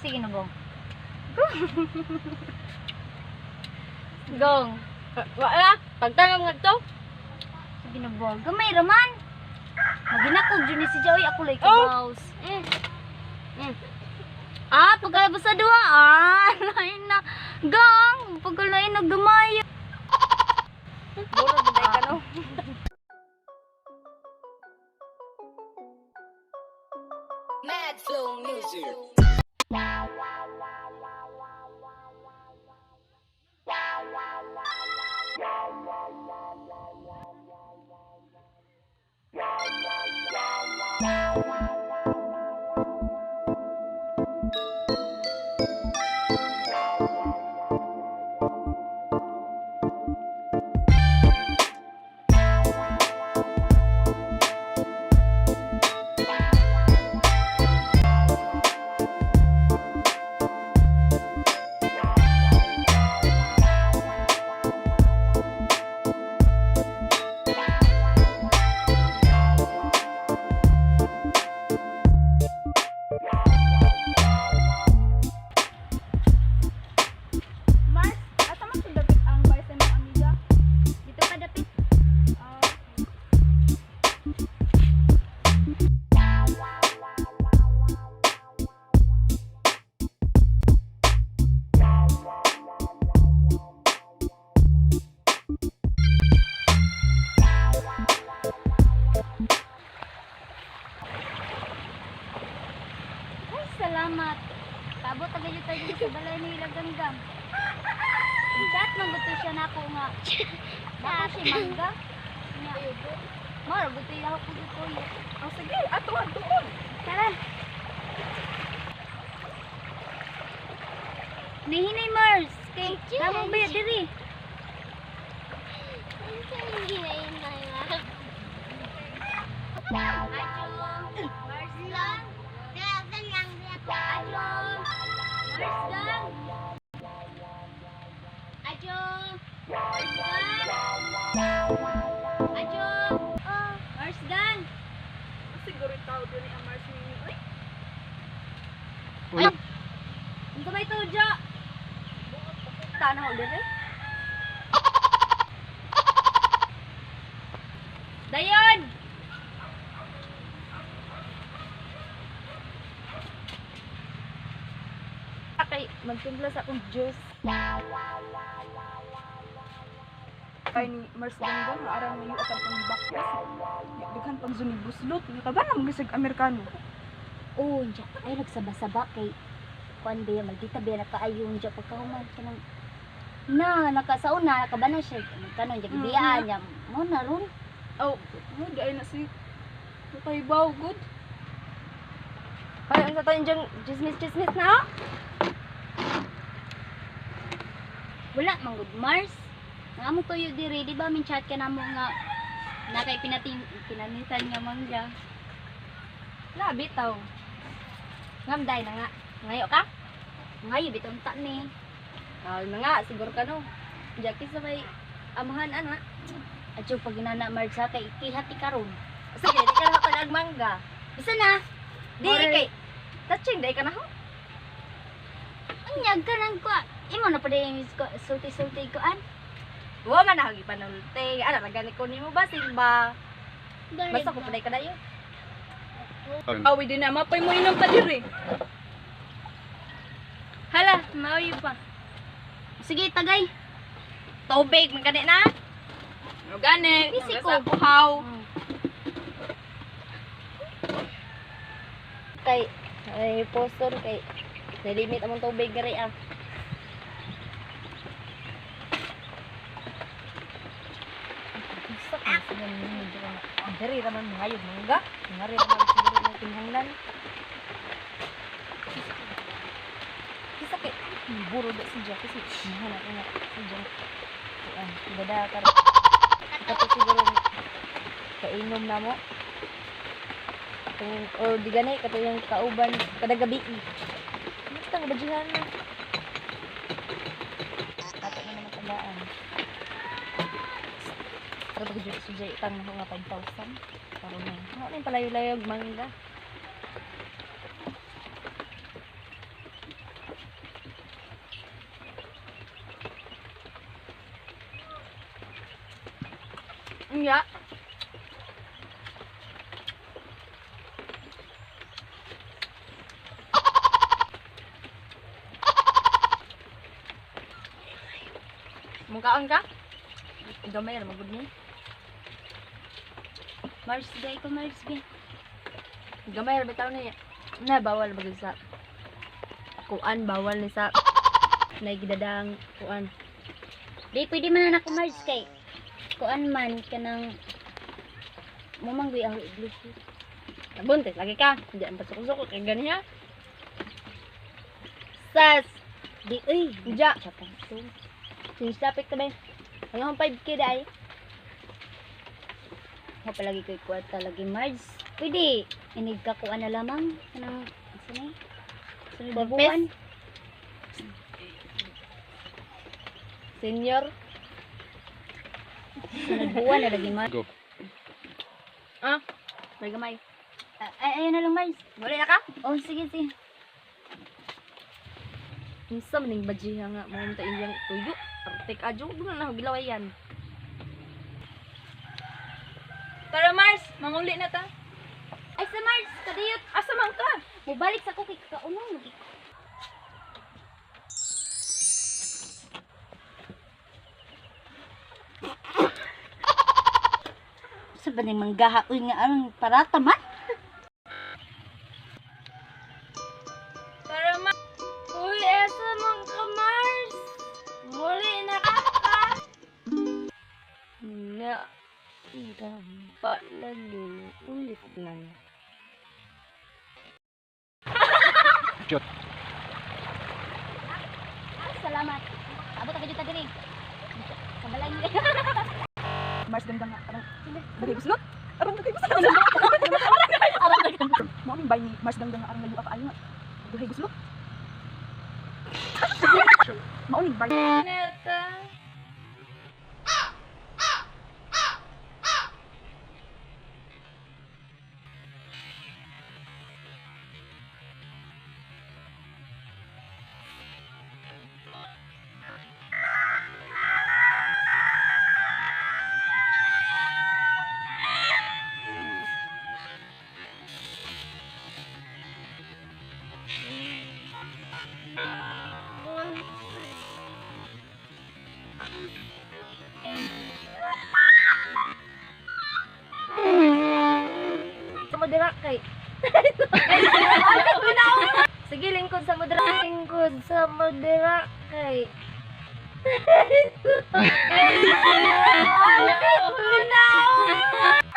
Sige na, Gong. Gong. Wala, pagtanong nga to. Sige na, Gong. Gamay raman. Maginakog dyan ni si Joey. Ako like kabaws. Pagkalabas sa duwa. Lain na. Gong. Pagkalain na gamay. Buro, buday ka no. Mad Flow Music. Salamat. Tabot tagay tayo sa balay ni Laganggam. Chat man gusto siya nako nga. Nako si Mangga. Nya. Mara gusto ya ako dito. Sige, ato doon. Tara. Nihinay Mars. Kay tamang ba diri? Marsgan. Siguro tao doon ni Mars Mini. Ay. Ito may tujo. Tanaw dire. Dayon. Okay, magtimpla sa akong juice. Kay ni Mars Ganggang, arang mayo akan pang baklas. Daghan pang zunibuslot. Kaban ang gisag Amerikano. Oh, njak ay nagsaba-saba kay kuan ba maldita ba nakaayon njak pagkahuman kanang nakasauna nakabanan siya kanon njak biyaan niya mo na ron. Oh, di ay na si Kaibaw good. Ay, ang sa tayo dyan, chismis na. Wala man good Mars. Nga mo tuyo diri, di ba min chat ka namo nga na kay pinanitan nga mangga. Labi taw. Ngamday na nga. Ngayo ka? Ngayo bitong ta ni. Na nga, siguro ka no. Jaki sa may amahan ana. At yung pag ginana Mars sa kay ikihati karon. Sige, di ka na palag mangga. Isa na. Di kay touching day ka na ho. Anyag ka nang ko. Imo na pa din sulti-sulti ko an. Wa man hagi panulte. Ana ragani ko nimo ba simba. Basta ko paday ka dayo. Awi din na mapay mo inom pa diri. Hala, mauyo pa. Sige, tagay. Tubig man kani na. Gani, Busy sa ko. kuhaw. Kay ay postor kay nalimit among tubig gari ah. Dari raman mangayog mangga. Ngari raman siguro ng tinhanglan. Kisa kay buro da siya kasi mahal na siya. Dada kar. Tapos siguro kainom na mo. O di ganay katong kauban kada gabi. Basta bajihan na. Ato na naman tandaan. Para pag-jud si Jay tang na nga 5,000. Para na. Ano yung palayo-layog mangga. Iya. Mungkaon ka? Gamay ra magud ni. Mars, gay ko, Mars, gay. Gamay ra bitaw ni. Na bawal bagay sa kuan, bawal ni sa naigidadang kuan. Di, pwede man na ako, Mars, kay. Kuan man, kanang... Mumanggoy ako, Bluetooth. Buntis lagi ka. Hindi ang pasok-sok kay ganyan. Sas. Di, uy. Ja. Chapang to. Since topic to ba? Ang 5K dai. Ako palagi ko ikuwata lagi, Mars. Pwede. Inig ka kuan na lamang. Kanang, isa na Sunod na Purpose? buwan. Senior. Sunod buwan na lagi, Mars. Ah, may gamay. Ayun na lang, Mars. Wala na ka? Oh, sige, sige. Minsan maning badjiha nga mo ta inyang tuyo. Artik ajo doon na gilaway yan. Tara Mars, manguli na ta. Ay, sa Mars, kadiyot. Asa man ka? Mubalik sa cookie ka. Unong lagi. Sa ba ni manggahaoy nga ang parata man? Tara Mars. Uy, asa man ka Mars? Muli na ka. Na, pa lagi ulit na. Salamat. Abot ka dito diri. Kabalay ni. Mars ganda nga arang bagay gusto arang bagay gusto arang bagay mo ning bay ni Mars ganda nga arang layu ka ayo nga bagay gusto mo ning bay Neta. Samudra kay. Sige, lingkod sa mudra. Lingkod sa mudra kay. No!